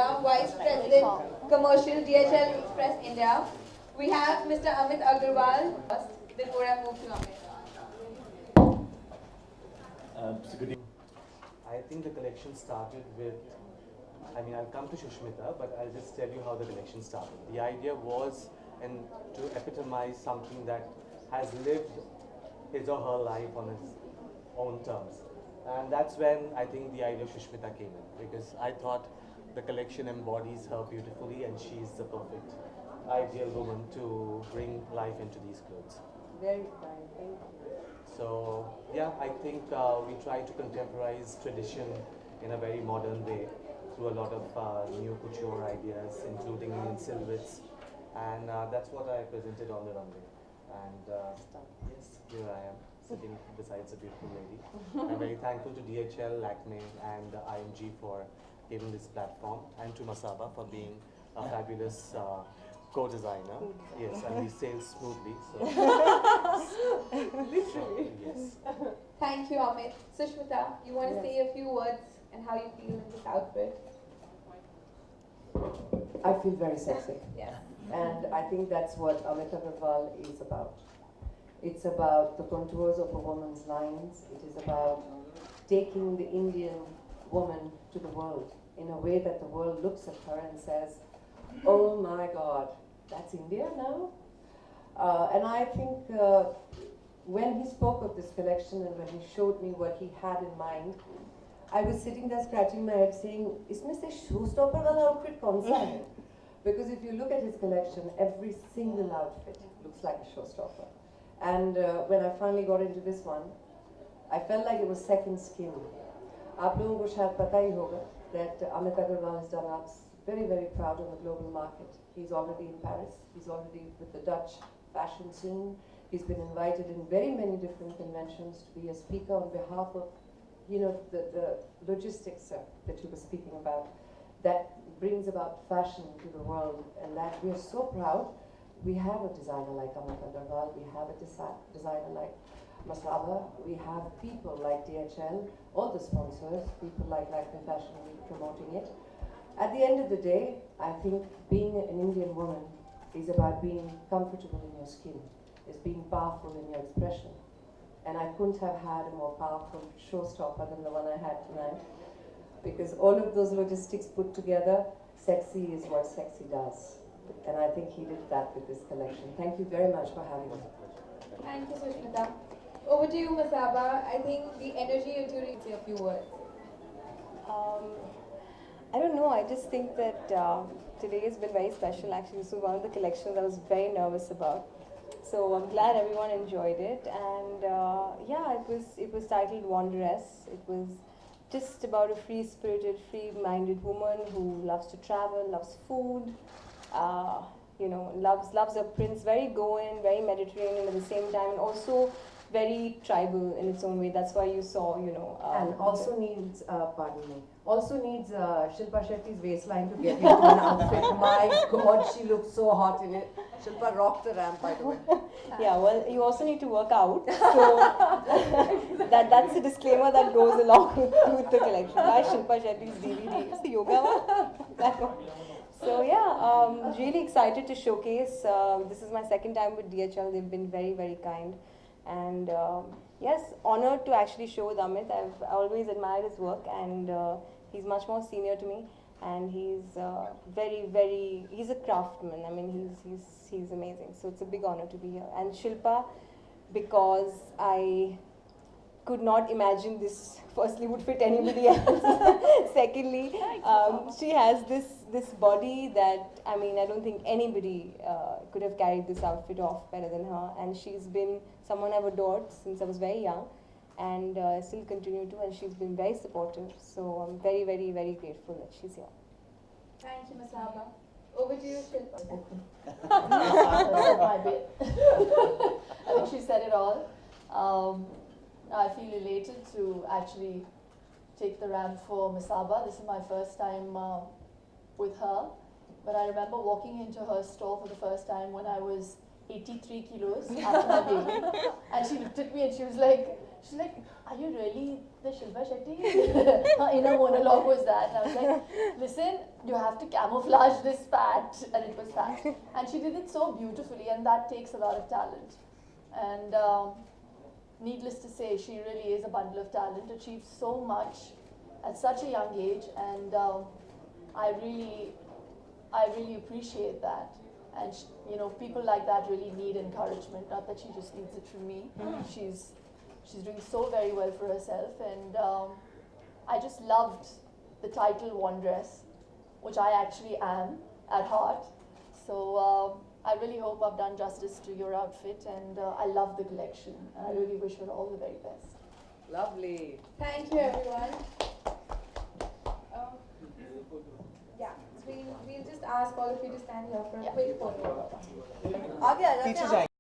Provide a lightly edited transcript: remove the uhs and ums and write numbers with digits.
Sushmita, Vice President, Commercial, DHL Express India. We have Mr. Amit Agarwal. Before I move to Amit. So good evening. I think the collection started with, I'll come to Sushmita, but I'll just tell you how the collection started. The idea was to epitomize something that has lived his or her life on its own terms. And that's when I think the idea of Sushmita came in, because I thought the collection embodies her beautifully and she's the perfect ideal woman to bring life into these clothes. Very kind, thank you. So yeah, I think we try to contemporize tradition in a very modern way through a lot of new couture ideas, including in silhouettes, and that's what I presented on the runway. And yes, here I am, sitting beside a beautiful lady. I'm very thankful to DHL, Lakme, and IMG for giving this platform, and to Masaba for being a fabulous co-designer. Yes, and we sail smoothly. So. Literally. Yes. Thank you, Amit. Sushmita, you want to say a few words and how you feel in this outfit? I feel very sexy. Yes. And I think that's what Amit Agarwal is about. It's about the contours of a woman's lines. It is about taking the Indian woman to the world in a way that the world looks at her and says, oh my God, that's India now? And I think when he spoke of this collection and when he showed me what he had in mind, I was sitting there scratching my head saying, isme se showstopper wala outfit kaun sa hai? Because if you look at his collection, every single outfit looks like a showstopper. And when I finally got into this one, I felt like it was second skin. Aap logon ko shayad pata hi hoga that Amit Agarwal has done us very, very proud on the global market. He's already in Paris. He's already with the Dutch fashion scene. He's been invited in very many different conventions to be a speaker on behalf of, the logistics that you were speaking about. That brings about fashion to the world, and that we are so proud. We have a designer like Amit Agarwal. We have a designer like Masaba. We have people like DHL, all the sponsors, people like Lakme Fashiom promoting it. At the end of the day, I think being an Indian woman is about being comfortable in your skin, is being powerful in your expression. And I couldn't have had a more powerful showstopper than the one I had tonight, because all of those logistics put together, sexy is what sexy does. And I think he did that with this collection. Thank you very much for having me. Thank you, Sushmita. Over to you, Masaba. I think the energy you two say a few words. I don't know, I just think that today has been very special. Actually, this was one of the collections I was very nervous about. So I'm glad everyone enjoyed it. And yeah, it was titled Wanderess. It was just about a free-spirited, free-minded woman who loves to travel, loves food, loves her prince, very Goan, very Mediterranean at the same time, and also very tribal in its own way. That's why you saw, and also needs, also needs Shilpa Shetty's waistline to get into an outfit. My God, she looks so hot in it. Shilpa rocked the ramp, by the way. Yeah, well, you also need to work out. So that's a disclaimer that goes along with the collection. Buy Shilpa Shetty's DVD. It's the yoga one. That one. So yeah, really excited to showcase. This is my second time with DHL. They've been very, very kind. And yes, honored to actually show with Amit. I've always admired his work, and he's much more senior to me, and he's very, very, he's a craftsman. I mean, he's amazing. So it's a big honor to be here. And Shilpa, because I could not imagine this firstly would fit anybody else. Secondly, she has this body that, I mean, I don't think anybody could have carried this outfit off better than her. And she's been someone I've adored since I was very young, and still continue to, and she's been very supportive. So I'm very, very, very grateful that she's here. Thank you, Masaba. Over to you, Shilpa. Said my bit. I think she said it all. I feel elated to actually take the ramp for Masaba. This is my first time with her. But I remember walking into her store for the first time when I was 83 kilos after my baby. And she looked at me and she was like, She's like, are you really the Shilpa Shetty? Her inner monologue was that. And I was like, listen, you have to camouflage this fat. And it was fat. And she did it so beautifully, and that takes a lot of talent. And needless to say, she really is a bundle of talent, achieved so much at such a young age, and I really appreciate that. And you know, people like that really need encouragement. Not that she just needs it from me. She's doing so very well for herself, and I just loved the title Wondress, which I actually am at heart. So I really hope I've done justice to your outfit, and I love the collection. I really wish her all the very best. Lovely. Thank you, everyone. Yeah, so we'll just ask all of you to stand here for a quick photo. पीछे जाएंगे